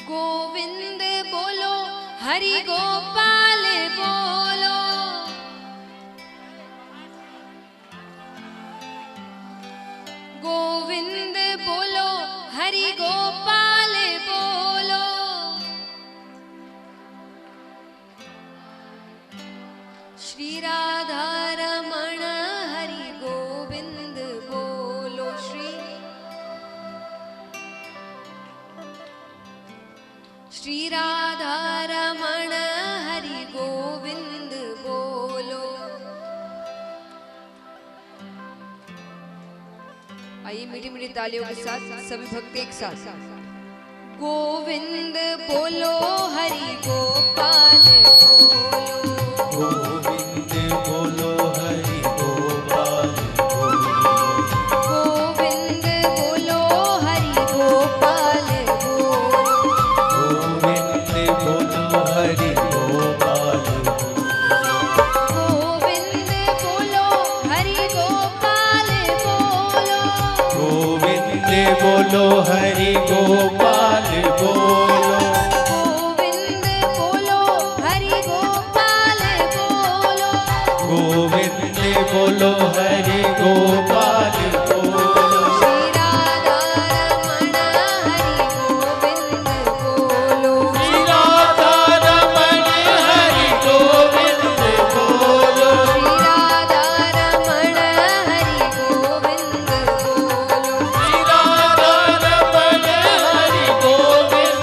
गोविंद बोलो हरि गोपाल बोलो, गोविंद बोलो हरि गोपाल बोलो। श्री राधा रमण हरि गोविंद बोलो, श्री राधा रमण हरि गोविंद बोलो। आइए मीठी मीठी तालियों के साथ सभी भक्त एक साथ। गोविंद बोलो हरि गोपाल बोलो, गोविंद बोलो हरि गोपाल बोलो, गोविंद बोलो हरि गोपाल बोलो, गोविंद बोलो हरि गोपाल बोलो, गोविंद बोलो हरि गोपाल बोलो, गोविंद बोलो हरि गोपाल बोलो, गोविंद बोलो हरि गोपाल बोलो, गोविंद बोलो हरि गोपाल बोलो। श्री राधा रमण हरि गोविंद बोलो, श्री राधा रमण हरि गोविंद बोलो, श्री राधा रमण हरि गोविंद बोलो, श्री राधा रमण हरि गोविंद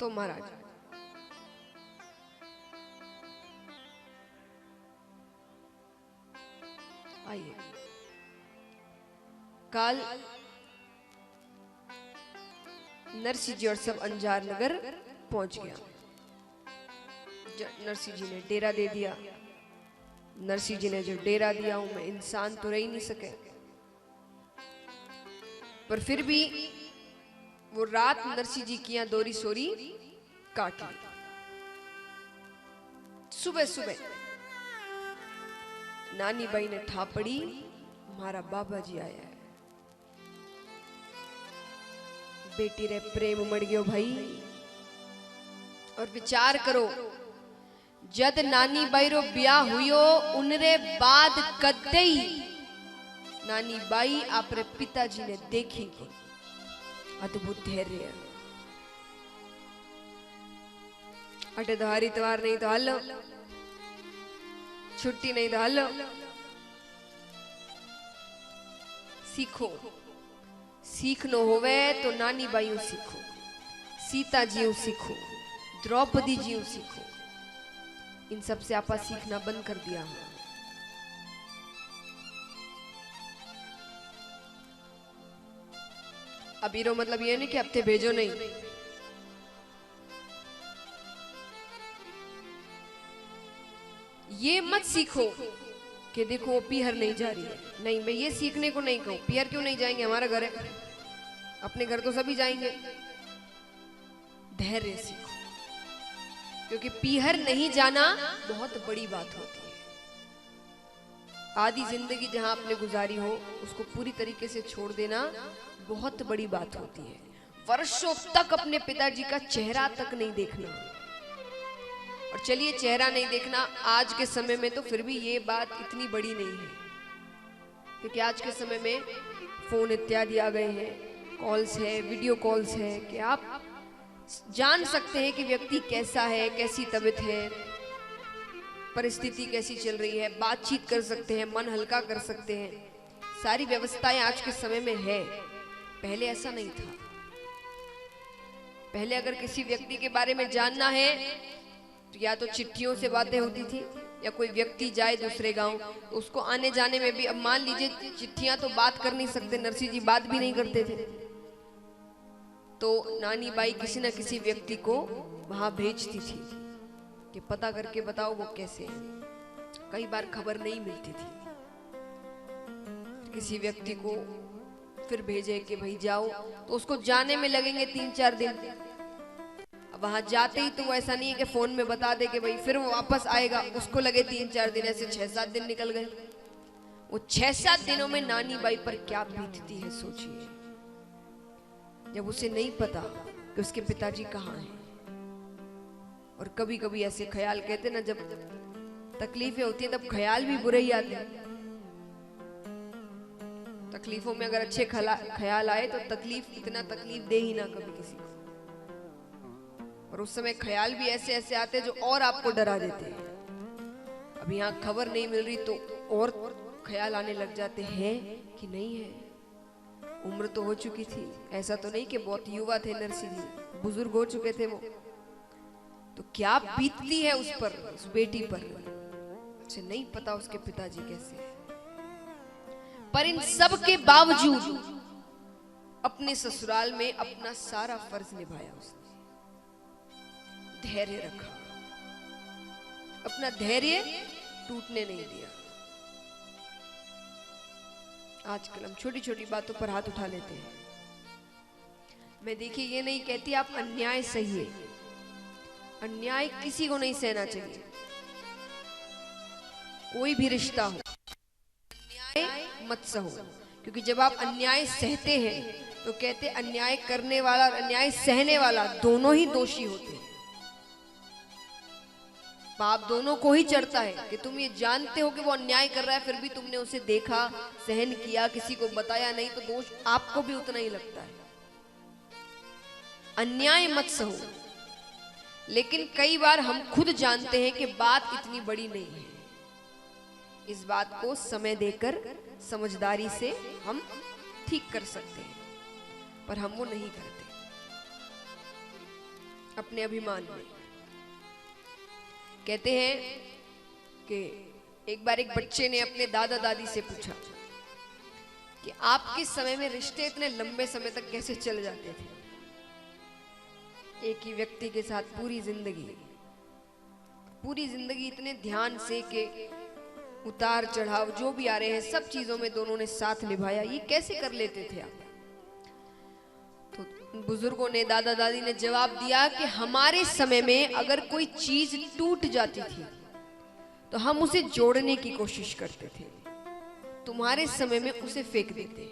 तो महाराज आइए। काल नरसिंह जी और सब अंजार नगर पहुंच गया। नरसिंह जी ने डेरा दे दिया। नरसिंह जी ने जो डेरा दिया मैं इंसान तो रह ही नहीं सके, पर फिर भी वो रात नरसिंह जी की दोरी सोरी काट ली। सुबह सुबह नानी बाई ने ठापड़ी, हमारा बाबा जी आया है। बेटी रे प्रेम उमड़ गयो भाई। और विचार करो, जद नानी बाई रो ब्याह हुयो उनरे बाद कदई नानी बाई आपरे पिताजी ने देखी को अद्भुत धैर्य। अटे तो हरिद्वार नहीं तो हलो, छुट्टी नहीं तो हलो। सीखो, सीखनो होवे तो नानी बाई सीखो, सीता जी सीखो, द्रौपदी जी सीखो। इन सब से आपा सीखना बंद कर दिया। अब ये मतलब ये नहीं कि हफ्ते भेजो नहीं, ये मत सीखो कि देखो पीहर नहीं जा रही है। नहीं, मैं ये सीखने को नहीं कहूं पीहर क्यों नहीं जाएंगे, हमारा घर है, अपने घर तो सभी जाएंगे। धैर्य सीखो, क्योंकि पीहर नहीं जाना बहुत बड़ी बात होती है। आधी जिंदगी जहां आपने गुजारी हो उसको पूरी तरीके से छोड़ देना बहुत बड़ी बात होती है। वर्षों तक अपने पिताजी का चेहरा तक नहीं देखना। और चलिए चेहरा नहीं देखना आज के समय में, तो फिर भी ये बात इतनी बड़ी नहीं है, क्योंकि आज के समय में फोन इत्यादि आ गए हैं, कॉल्स है, वीडियो कॉल्स है, कि आप जान सकते हैं कि व्यक्ति कैसा है, कैसी तबीयत है, परिस्थिति कैसी चल रही है, बातचीत कर सकते हैं, मन हल्का कर सकते हैं। सारी व्यवस्थाएं आज के समय में है, पहले ऐसा नहीं था। पहले अगर किसी व्यक्ति के बारे में जानना है तो या तो चिट्ठियों से बातें होती थी, या कोई व्यक्ति जाए दूसरे गांव तो उसको आने जाने में भी, अब मान लीजिए चिट्ठियां तो बात कर नहीं सकते, नरसिंह जी बात भी नहीं करते थे, तो नानी बाई किसी न किसी व्यक्ति को वहां भेजती थी कि पता करके बताओ वो कैसे है। कई बार खबर नहीं मिलती थी, किसी व्यक्ति को फिर भेजे कि भाई जाओ, तो उसको जाने में लगेंगे 3-4 दिन। अब वहां जाते ही तो वो ऐसा नहीं है कि फोन में बता दे कि भाई फिर वो वापस आएगा, उसको लगे 3-4 दिन, ऐसे 6-7 दिन निकल गए। वो 6-7 दिनों में नानी बाई पर क्या बीतती है सोचिए, जब उसे नहीं पता कि उसके पिताजी कहाँ हैं। और कभी कभी ऐसे ख्याल, कहते ना जब तकलीफें होती हैं तब ख्याल भी बुरे ही आते हैं। तकलीफों में अगर अच्छे ख्याल आए तो तकलीफ इतना तकलीफ दे ही ना कभी किसी को। और उस समय ख्याल भी ऐसे ऐसे आते हैं जो और आपको डरा देते हैं। अब यहाँ खबर नहीं मिल रही तो और ख्याल आने लग जाते हैं कि नहीं है, उम्र तो हो चुकी थी, ऐसा तो नहीं कि बहुत युवा थे नरसिंह जी, बुजुर्ग हो चुके थे वो, तो क्या बीतती है उस पर, उस बेटी पर। उसे नहीं पता उसके पिताजी कैसे हैं। पर इन सब के बावजूद अपने ससुराल में अपना सारा फर्ज निभाया उसने, धैर्य रखा, अपना धैर्य टूटने नहीं दिया। आजकल हम छोटी छोटी बातों पर हाथ उठा लेते हैं। मैं देखिए ये नहीं कहती आप अन्याय सहिए, अन्याय किसी को नहीं सहना चाहिए। कोई भी रिश्ता हो, अन्याय मत सहो, क्योंकि जब आप अन्याय सहते हैं तो कहते अन्याय करने वाला और अन्याय सहने वाला दोनों ही दोषी होते हैं। पाप दोनों को ही चढ़ता है कि तुम ये जानते हो कि वो अन्याय कर रहा है, फिर भी तुमने उसे देखा, सहन किया, किसी को बताया नहीं, तो दोष आपको भी उतना ही लगता है। अन्याय मत सहो, लेकिन कई बार हम खुद जानते हैं कि बात इतनी बड़ी नहीं है। इस बात को समय देकर समझदारी से हम ठीक कर सकते हैं, पर हम वो नहीं करते। अपने अभिमान में। कहते हैं कि एक बार एक बच्चे ने अपने दादा दादी से पूछा कि आपके समय में रिश्ते इतने लंबे समय तक कैसे चल जाते थे, एक ही व्यक्ति के साथ पूरी जिंदगी इतने ध्यान से के उतार चढ़ाव जो भी आ रहे हैं सब चीजों में दोनों ने साथ निभाया, ये कैसे कर लेते थे आप? तो बुजुर्गों ने, दादा दादी ने जवाब दिया कि हमारे समय में अगर कोई चीज टूट जाती थी तो हम उसे जोड़ने की कोशिश करते थे, तुम्हारे समय में उसे फेंक देते,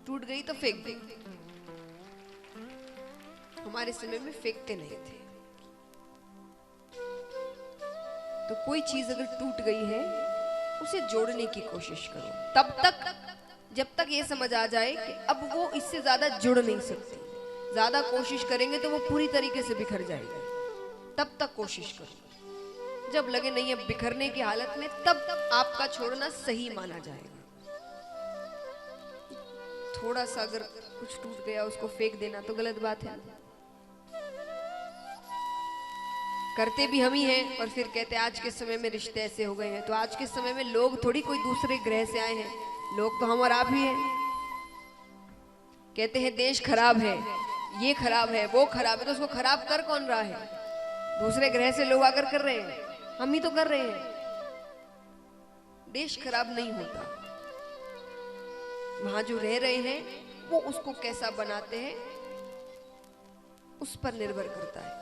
टूट गई तो फेंक दे, हमारे समय में फेंकते नहीं थे। तो कोई चीज अगर टूट गई है उसे जोड़ने की कोशिश करो, तब तक जब तक ये समझ आ जाए कि अब वो इससे ज्यादा जुड़ नहीं सकती, ज्यादा कोशिश करेंगे तो वो पूरी तरीके से बिखर जाएगी, तब तक कोशिश करो। जब लगे नहीं है बिखरने की हालत में, तब आपका छोड़ना सही माना जाएगा। थोड़ा सा अगर कुछ टूट गया उसको फेंक देना तो गलत बात है। करते भी हम ही हैं और फिर कहते हैं आज के समय में रिश्ते ऐसे हो गए हैं। तो आज के समय में लोग थोड़ी कोई दूसरे ग्रह से आए हैं, लोग तो हम और आप ही हैं। कहते हैं देश खराब है, ये खराब है, वो खराब है, तो उसको खराब कर कौन रहा है? दूसरे ग्रह से लोग आकर कर रहे हैं, हम ही तो कर रहे हैं। देश खराब नहीं होता, वहां जो रह रहे हैं वो उसको कैसा बनाते हैं उस पर निर्भर करता है।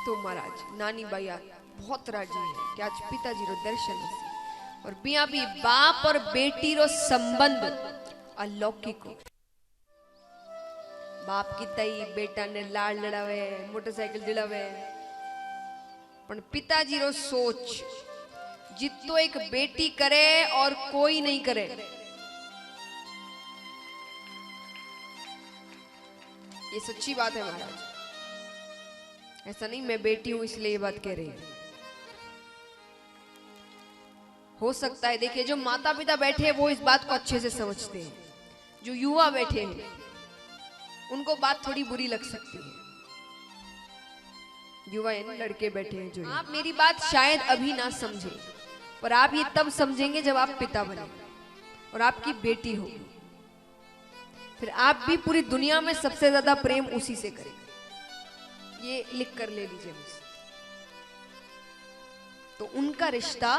तो महाराज नानी बाई बहुत राजी है कि आज पिताजी रो दर्शन हसी और बिया भी बाप और बेटी रो संबंध अलौकिक हो। बाप की तई बेटा ने लाड़ लड़ावे, मोटरसाइकिल दिलावे, पण पिताजी रो सोच जितो एक बेटी करे और कोई नहीं करे। ये सच्ची बात है महाराज, ऐसा नहीं मैं बेटी हूं इसलिए ये बात कह रही हूं। हो सकता है, देखिए जो माता पिता बैठे हैं वो इस बात को अच्छे से समझते हैं, जो युवा बैठे हैं उनको बात थोड़ी बुरी लग सकती है। युवा यानी लड़के बैठे हैं जो, आप मेरी बात शायद अभी ना समझे, पर आप ये तब समझेंगे जब आप पिता बने और आपकी बेटी हो, फिर आप भी पूरी दुनिया में सबसे ज्यादा प्रेम उसी से करेंगे। ये लिख कर ले लीजिए मुझसे। तो उनका रिश्ता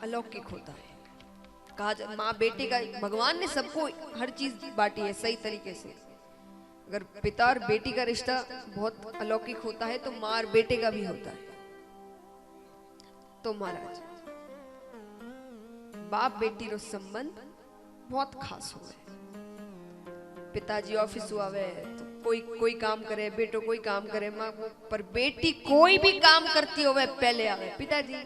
अलौकिक होता है। कहा माँ बेटे का, भगवान ने सबको हर चीज बांटी है सही तरीके से। अगर पिता और बेटी का रिश्ता बहुत अलौकिक होता है तो माँ और बेटे का भी होता है। तो महाराज बाप बेटी रो संबंध बहुत खास हुआ है। पिताजी ऑफिस हुआ है तो कोई काम करे, बेटो कोई काम करे, माँ पर बेटी कोई भी काम करती हो वह पहले आवे पिताजी।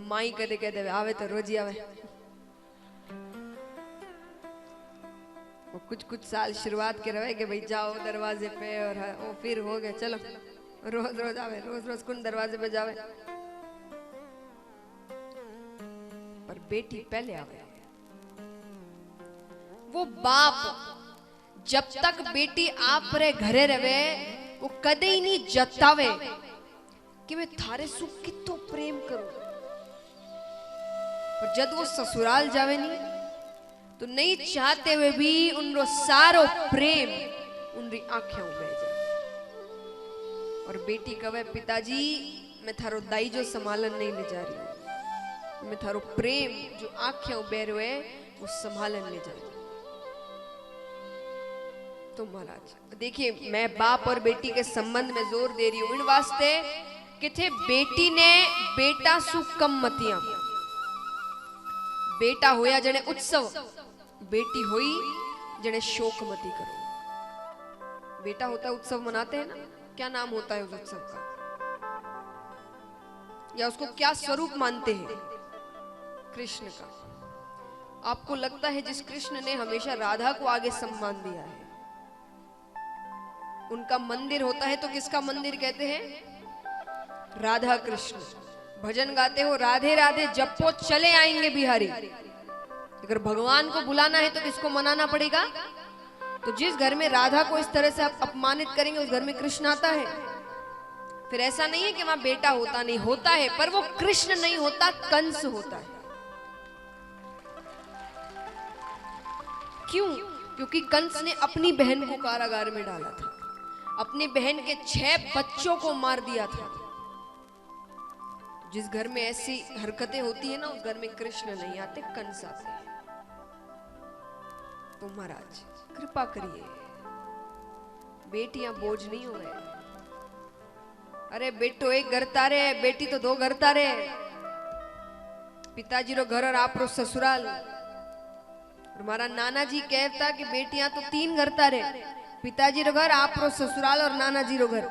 माई कदे कदे आवे तो रोज ही आवे। वो कुछ साल शुरुआत के रहे कि भाई जाओ दरवाजे पे और वो फिर हो गए चलो रोज रोज आवे, रोज कौन दरवाजे पे जावे, पर बेटी पहले आवे। वो बाप जब तक बेटी आप रे घरे रहे वो कदे ही नहीं जतावे कि मैं थारे सु कितो प्रेम करूं, पर जब वो ससुराल जावे नहीं तो नहीं चाहते हुए भी उनको सारो प्रेम उनकी आंखें बह जाए। और बेटी कहे पिताजी मैं थारो दाई जो संभालन नहीं ले जा रही हूं, मैं थारो प्रेम जो आंखें बह रहे वो संभालन ले जा रही हूं। तो महाराज देखिए मैं बाप और बेटी के संबंध में जोर दे रही हूं इन वास्ते कि थे बेटी ने बेटा सु कम मतियां। बेटा होया जने उत्सव, बेटी हुई जने शोक मती करो। बेटा होता है उत्सव मनाते हैं ना, क्या नाम होता है उस उत्सव का, या उसको क्या स्वरूप मानते हैं? कृष्ण का। आपको लगता है जिस कृष्ण ने हमेशा राधा को आगे सम्मान दिया है, उनका मंदिर होता है तो किसका मंदिर कहते हैं? राधा कृष्ण। भजन गाते हो राधे राधे जपो चले आएंगे बिहारी। अगर भगवान को बुलाना है तो किसको मनाना पड़ेगा? तो जिस घर में राधा को इस तरह से आप अपमानित करेंगे उस घर में कृष्ण आता है। फिर ऐसा नहीं है कि वहां बेटा होता नहीं, होता है, पर वो कृष्ण नहीं होता, कंस होता है। क्यों? क्योंकि कंस ने अपनी बहन को कारागार में डाला था, अपनी बहन के 6 बच्चों को मार दिया था। जिस घर में ऐसी हरकतें होती है ना, उस घर में कृष्ण नहीं आते, कंस आते हैं। तो महाराज कृपा करिए, बेटियां बोझ नहीं हो गए। अरे बेटो एक घर तारे, बेटी तो 2 घर तारे। पिताजी रो घर और आप रो ससुराल। और हमारा नाना जी कहता कि बेटियां तो 3 घर तारे, पिताजी रो घर, आप रो ससुराल और नाना जी रो घर।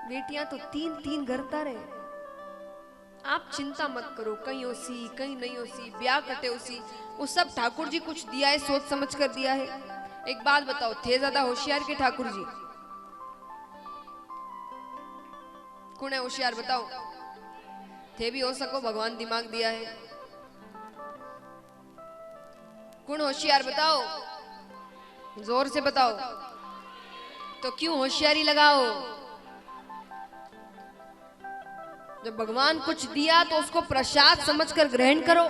बेटियां तो 3 घर तारे। आप चिंता मत करो, कहीं ओसी कहीं नहीं ओसी, ब्याह कटे ओसी, वो सब ठाकुर जी कुछ दिया है, सोच समझ कर दिया है। एक बात बताओ, थे ज्यादा होशियार के ठाकुर जी? कौन है होशियार बताओ? थे भी हो सको, भगवान दिमाग दिया है। कौन होशियार बताओ, जोर से बताओ। तो क्यों होशियारी लगाओ? जब भगवान कुछ दिया तो उसको प्रसाद समझकर ग्रहण करो।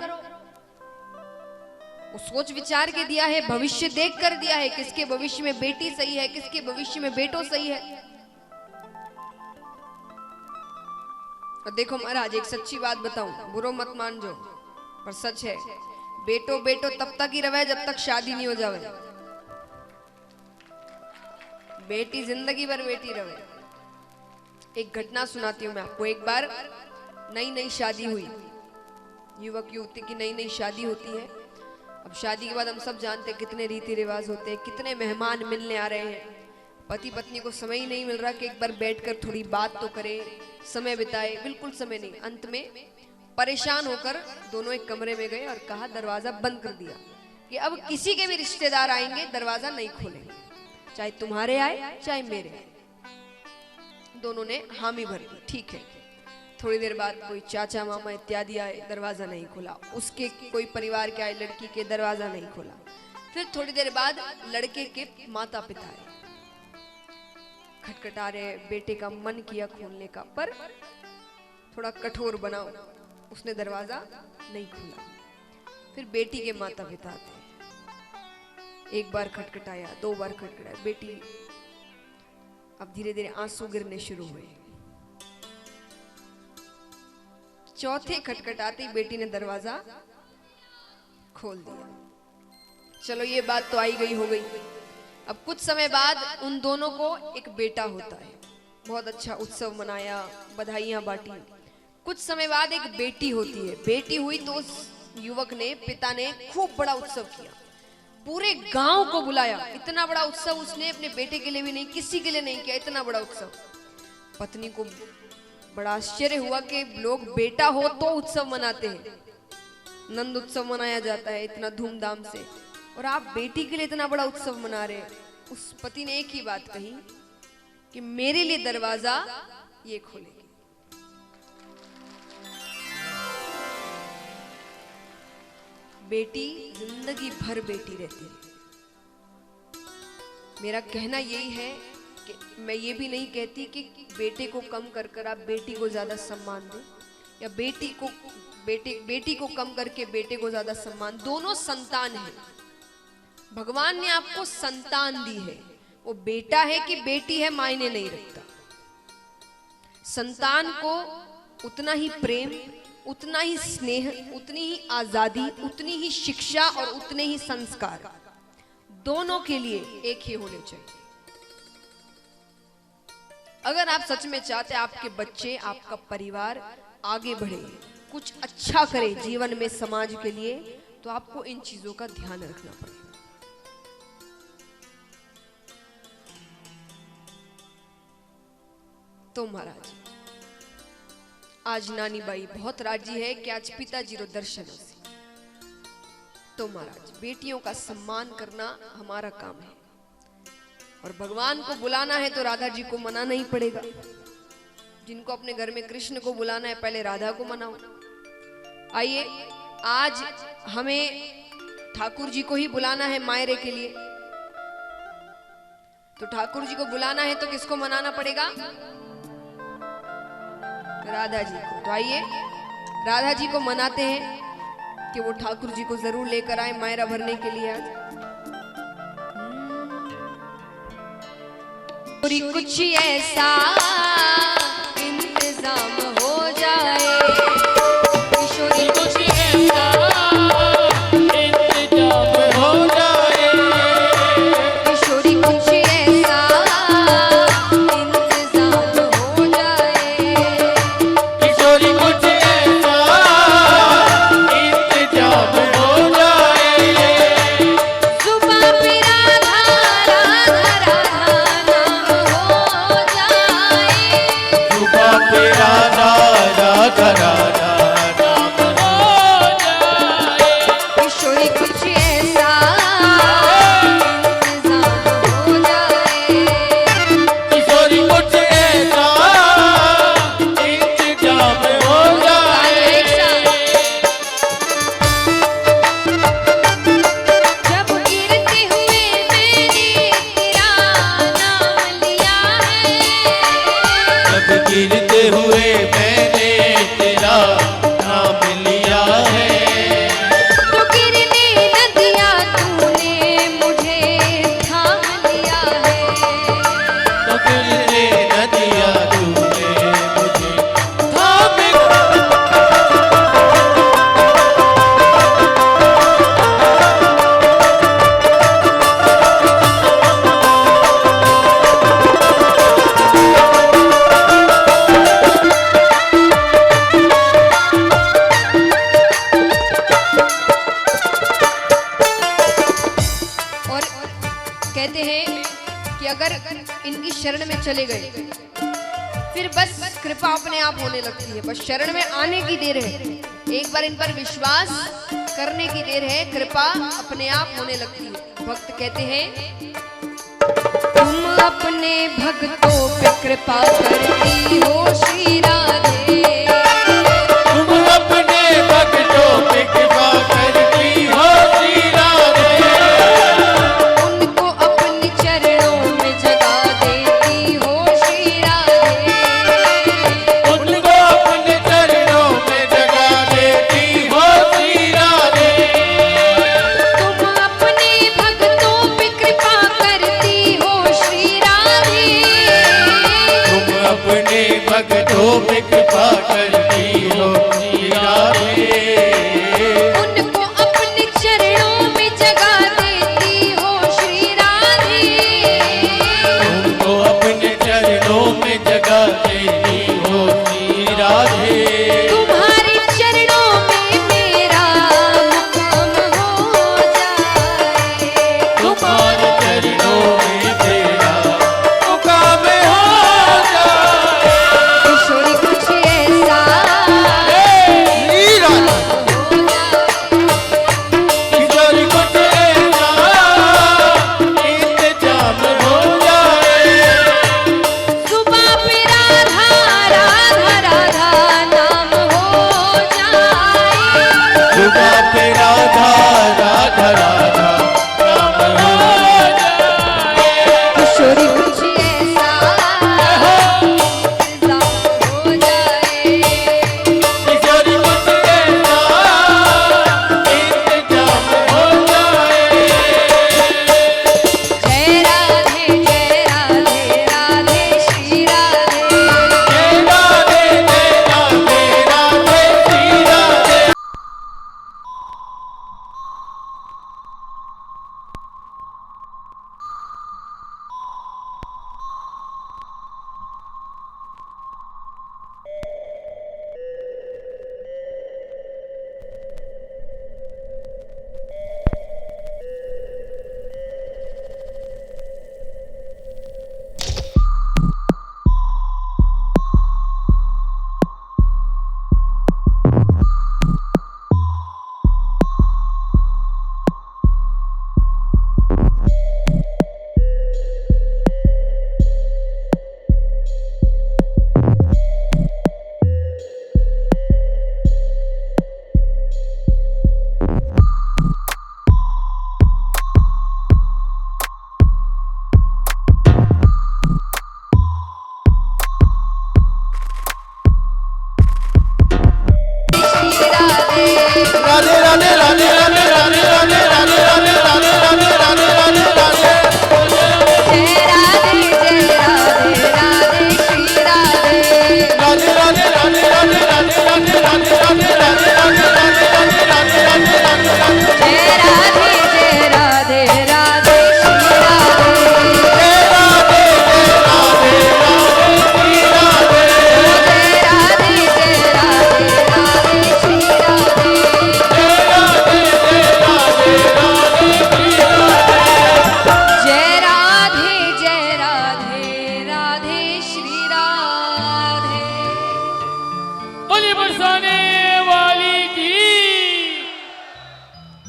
वो सोच विचार के दिया है, भविष्य देख कर दिया है, किसके भविष्य में बेटी सही है, किसके भविष्य में बेटो सही है। और देखो महाराज, एक सच्ची बात बताऊं, बुरो मत मान जो, पर सच है, बेटो बेटो तब तक ही रहे जब तक शादी नहीं हो जावे। बेटी जिंदगी भर बेटी रहे। एक घटना सुनाती हूं मैं आपको। एक बार नई नई शादी हुई, युवक युवती की नई नई शादी होती है। अब शादी के बाद हम सब जानते हैं कितने रीति रिवाज होते हैं, कितने मेहमान मिलने आ रहे हैं। पति पत्नी को समय ही नहीं मिल रहा कि एक बार बैठकर थोड़ी बात तो करे, समय बिताए, बिल्कुल समय नहीं। अंत में परेशान होकर दोनों एक कमरे में गए और कहा, दरवाजा बंद कर दिया कि अब किसी के भी रिश्तेदार आएंगे दरवाजा नहीं खोलेंगे, चाहे तुम्हारे आए चाहे मेरे आए। दोनों ने हामी भर दी, ठीक है। थोड़ी देर बाद कोई चाचा मामा इत्यादि आए, दरवाजा नहीं खोला। उसके कोई परिवार के आए, लड़की के, दरवाजा नहीं खोला। फिर थोड़ी देर बाद लड़के के माता पिता आए, खटखटा रहे। बेटे का मन किया खोलने का, पर थोड़ा कठोर बनाओ, उसने दरवाजा नहीं खोला। फिर बेटी के माता पिता आते, एक बार खटखटाया, 2 बार खटखटाया, बेटी अब धीरे धीरे आंसू गिरने शुरू हुए। चौथे खटखटाते ही बेटी ने दरवाजा खोल दिया। चलो ये बात तो आई गई हो गई। अब कुछ समय बाद उन दोनों को एक बेटा होता है, बहुत अच्छा उत्सव मनाया, बधाइयां बांटी। कुछ समय बाद एक बेटी होती है। बेटी हुई तो उस युवक ने, पिता ने खूब बड़ा उत्सव किया, पूरे गांव को बुलाया। इतना बड़ा उत्सव उसने अपने बेटे के लिए भी नहीं, किसी के लिए नहीं किया, इतना बड़ा उत्सव। पत्नी को बड़ा आश्चर्य हुआ कि लोग बेटा हो तो उत्सव मनाते हैं, नंद उत्सव मनाया जाता है इतना धूमधाम से, और आप बेटी के लिए इतना बड़ा उत्सव मना रहे। उस पति ने एक ही बात कही कि मेरे लिए दरवाजा ये खोलेगी। बेटी जिंदगी भर बेटी रहती है। मेरा कहना यही है कि मैं ये भी नहीं कहती कि बेटे को कम कर कर आप बेटी को ज्यादा सम्मान दें, या बेटी को कम करके बेटे को ज्यादा सम्मान। दोनों संतान हैं, भगवान ने आपको संतान दी है। वो बेटा है कि बेटी है मायने नहीं रखता। संतान को उतना ही प्रेम, उतना ही स्नेह, उतनी ही आजादी, उतनी ही शिक्षा और उतने ही संस्कार दोनों के लिए एक ही होने चाहिए। अगर आप सच में चाहते आपके बच्चे, आपका परिवार आगे बढ़े, कुछ अच्छा करे जीवन में, समाज के लिए, तो आपको इन चीजों का ध्यान रखना पड़ेगा। तो महाराज आज नानी बाई बहुत राजी है कि आज पिताजी रो दर्शन हो। तो महाराज बेटियों का सम्मान करना हमारा काम है, और भगवान को बुलाना है तो राधा जी को मनाना ही पड़ेगा। जिनको अपने घर में कृष्ण को बुलाना है, पहले राधा को मनाओ। आइए आज हमें ठाकुर जी को ही बुलाना है मायरे के लिए, तो ठाकुर जी को बुलाना है तो किसको मनाना पड़ेगा? राधा जी को। तो आइए राधा जी को मनाते हैं कि वो ठाकुर जी को जरूर लेकर आए मायरा भरने के लिए आज। कुछ ऐसा इंतजाम हो जाए, किशोरी कुछ ऐसा इंतजाम हो जाए, किशोरी कुछ ऐसा इंतजाम हो जाए, किशोरी कुछ ऐसा इंतजाम हो जाए, सुबह पे राधा राधा राधा नाम हो जाए, सुबह पे राधा राधा राधा नाम हो जाए, किशोरी कुछ ऐसा इंतजाम हो जाए। किशोरी कुछ ऐसा इंतजाम हो जाए, जब गिरते हुए मैंने तेरा नाम लिया है, जब गिरते हुए मैंने तेरा नाम लिया है, तो गिरने न दिया तूने मुझे थाम लिया है, तो गिरने न दिया तूने मुझे थाम लिया। और कहते हैं कि अगर इनकी शरण में चले गए फिर बस कृपा अपने आप होने लगती है। बस शरण में आने की देर है, एक बार इन पर विश्वास करने की देर है, कृपा अपने आप होने लगती है। भक्त कहते हैं, तुम अपने भक्तों पे कृपा करती हो श्री राधे, तुम अपने भक्तों पे कृपा करती हो श्री राधे, उनको अपने चरणों में जगा देती हो श्री राधे, उनको अपने चरणों में जगा देती हो श्री राधे, तुम अपने भक्तों पे कृपा करती हो श्री राधे, तुम अपने भक्तों पे